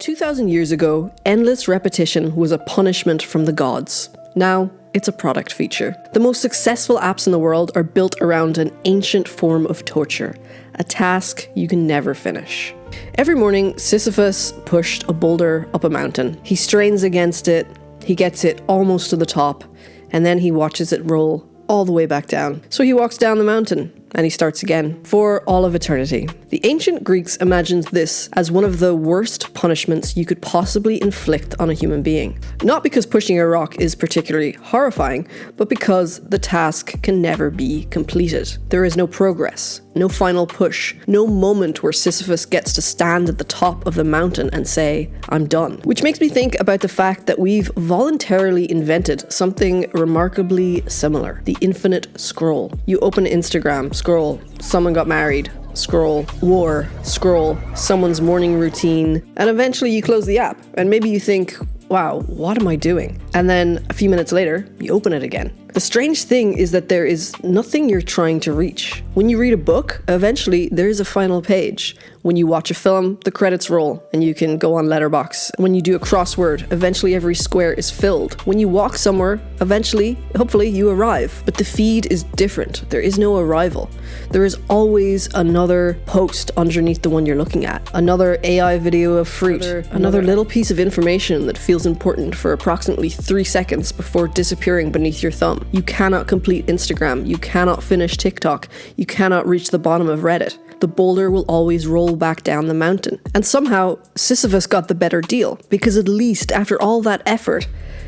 2,000 years ago, endless repetition was a punishment from the gods. Now, it's a product feature. The most successful apps in the world are built around an ancient form of torture, a task you can never finish. Every morning, Sisyphus pushed a boulder up a mountain. He strains against it, he gets it almost to the top, and then he watches it roll all the way back down. So he walks down the mountain, and he starts again, for all of eternity. The ancient Greeks imagined this as one of the worst punishments you could possibly inflict on a human being. Not because pushing a rock is particularly horrifying, but because the task can never be completed. There is no progress, no final push, no moment where Sisyphus gets to stand at the top of the mountain and say, "I'm done." Which makes me think about the fact that we've voluntarily invented something remarkably similar, the infinite scroll. You open Instagram, scroll, someone got married, scroll, war, scroll, someone's morning routine, and eventually you close the app, and maybe you think, wow, what am I doing? And then a few minutes later, you open it again. The strange thing is that there is nothing you're trying to reach. When you read a book, eventually there is a final page. When you watch a film, the credits roll and you can go on Letterboxd. When you do a crossword, eventually every square is filled. When you walk somewhere, eventually, hopefully, you arrive. But the feed is different. There is no arrival. There is always another post underneath the one you're looking at. Another AI video of fruit. Another little piece of information that feels important for approximately 3 seconds before disappearing beneath your thumb. You cannot complete Instagram. You cannot finish TikTok. You cannot reach the bottom of Reddit. The boulder will always roll back down the mountain. And somehow, Sisyphus got the better deal, because at least after all that effort,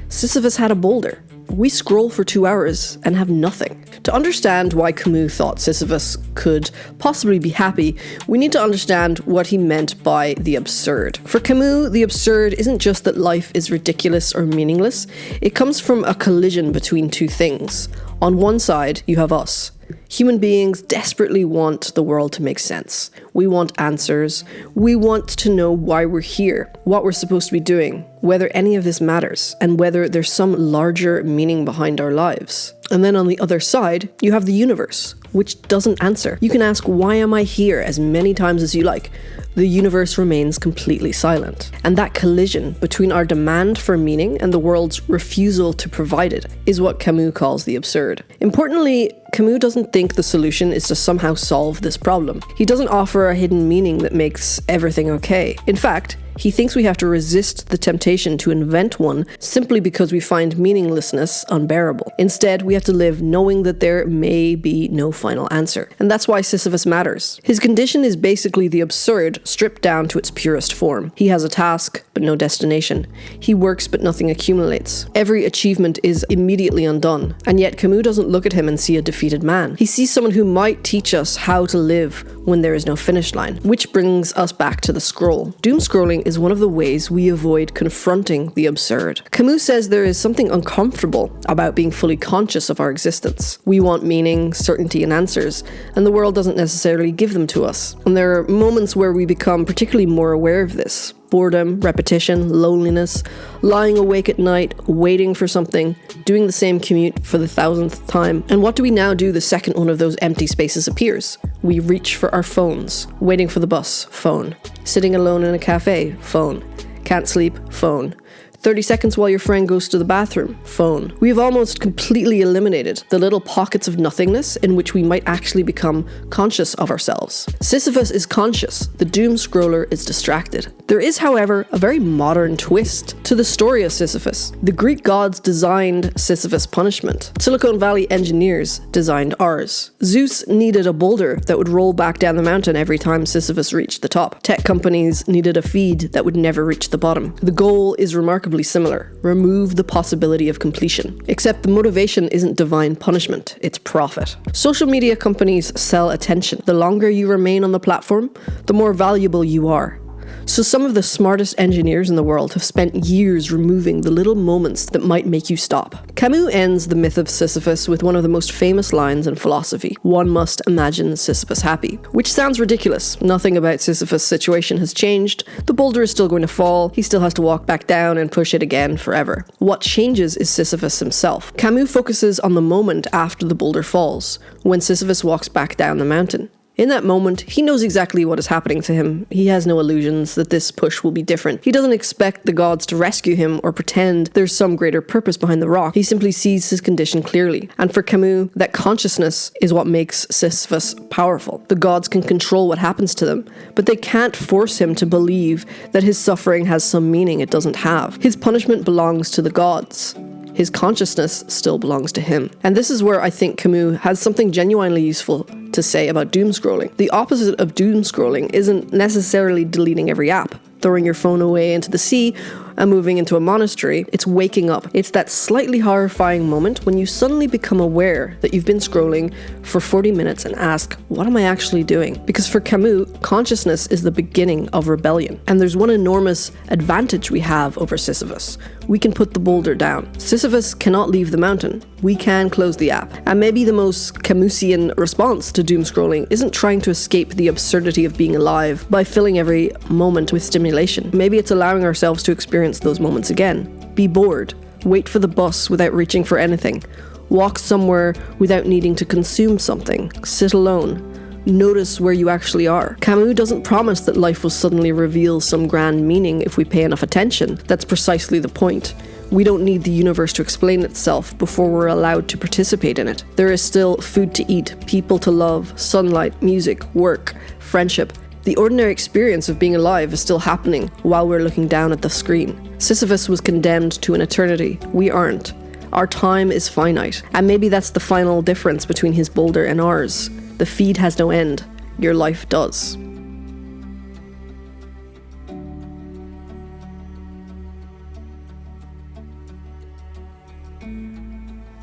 Sisyphus had a boulder. We scroll for 2 hours and have nothing. To understand why Camus thought Sisyphus could possibly be happy, we need to understand what he meant by the absurd. For Camus, the absurd isn't just that life is ridiculous or meaningless, it comes from a collision between two things. On one side, you have us. Human beings desperately want the world to make sense. We want answers. We want to know why we're here, what we're supposed to be doing, whether any of this matters, and whether there's some larger meaning behind our lives. And then on the other side, you have the universe, which doesn't answer. You can ask, "Why am I here?" as many times as you like. The universe remains completely silent. And that collision between our demand for meaning and the world's refusal to provide it is what Camus calls the absurd. Importantly, Camus doesn't think the solution is to somehow solve this problem. He doesn't offer a hidden meaning that makes everything okay. In fact, he thinks we have to resist the temptation to invent one simply because we find meaninglessness unbearable. Instead, we have to live knowing that there may be no final answer. And that's why Sisyphus matters. His condition is basically the absurd stripped down to its purest form. He has a task, but no destination. He works, but nothing accumulates. Every achievement is immediately undone. And yet Camus doesn't look at him and see a defeated man. He sees someone who might teach us how to live when there is no finish line. Which brings us back to the scroll. Doomscrolling is one of the ways we avoid confronting the absurd. Camus says there is something uncomfortable about being fully conscious of our existence. We want meaning, certainty, and answers, and the world doesn't necessarily give them to us. And there are moments where we become particularly more aware of this. Boredom, repetition, loneliness, lying awake at night, waiting for something, doing the same commute for the 1,000th time. And what do we now do the second one of those empty spaces appears? We reach for our phones. Waiting for the bus, phone. Sitting alone in a cafe, phone. Can't sleep, phone. 30 seconds while your friend goes to the bathroom, phone. We have almost completely eliminated the little pockets of nothingness in which we might actually become conscious of ourselves. Sisyphus is conscious, the doom scroller is distracted. There is, however, a very modern twist to the story of Sisyphus. The Greek gods designed Sisyphus' punishment. Silicon Valley engineers designed ours. Zeus needed a boulder that would roll back down the mountain every time Sisyphus reached the top. Tech companies needed a feed that would never reach the bottom. The goal is remarkably similar. Remove the possibility of completion. Except the motivation isn't divine punishment, it's profit. Social media companies sell attention. The longer you remain on the platform, the more valuable you are. So some of the smartest engineers in the world have spent years removing the little moments that might make you stop. Camus ends the myth of Sisyphus with one of the most famous lines in philosophy. One must imagine Sisyphus happy. Which sounds ridiculous. Nothing about Sisyphus' situation has changed. The boulder is still going to fall. He still has to walk back down and push it again forever. What changes is Sisyphus himself. Camus focuses on the moment after the boulder falls, when Sisyphus walks back down the mountain. In that moment, he knows exactly what is happening to him. He has no illusions that this push will be different. He doesn't expect the gods to rescue him or pretend there's some greater purpose behind the rock. He simply sees his condition clearly. And for Camus, that consciousness is what makes Sisyphus powerful. The gods can control what happens to them, but they can't force him to believe that his suffering has some meaning it doesn't have. His punishment belongs to the gods. His consciousness still belongs to him. And this is where I think Camus has something genuinely useful to say about doomscrolling. The opposite of doomscrolling isn't necessarily deleting every app, throwing your phone away into the sea, and moving into a monastery. It's waking up. It's that slightly horrifying moment when you suddenly become aware that you've been scrolling for 40 minutes and ask, what am I actually doing? Because for Camus, consciousness is the beginning of rebellion. And there's one enormous advantage we have over Sisyphus. We can put the boulder down. Sisyphus cannot leave the mountain. We can close the app. And maybe the most Camusian response to doomscrolling isn't trying to escape the absurdity of being alive by filling every moment with stimulation. Maybe it's allowing ourselves to experience those moments again. Be bored. Wait for the bus without reaching for anything. Walk somewhere without needing to consume something. Sit alone. Notice where you actually are. Camus doesn't promise that life will suddenly reveal some grand meaning if we pay enough attention. That's precisely the point. We don't need the universe to explain itself before we're allowed to participate in it. There is still food to eat, people to love, sunlight, music, work, friendship. The ordinary experience of being alive is still happening while we're looking down at the screen. Sisyphus was condemned to an eternity. We aren't. Our time is finite. And maybe that's the final difference between his boulder and ours. The feed has no end. Your life does.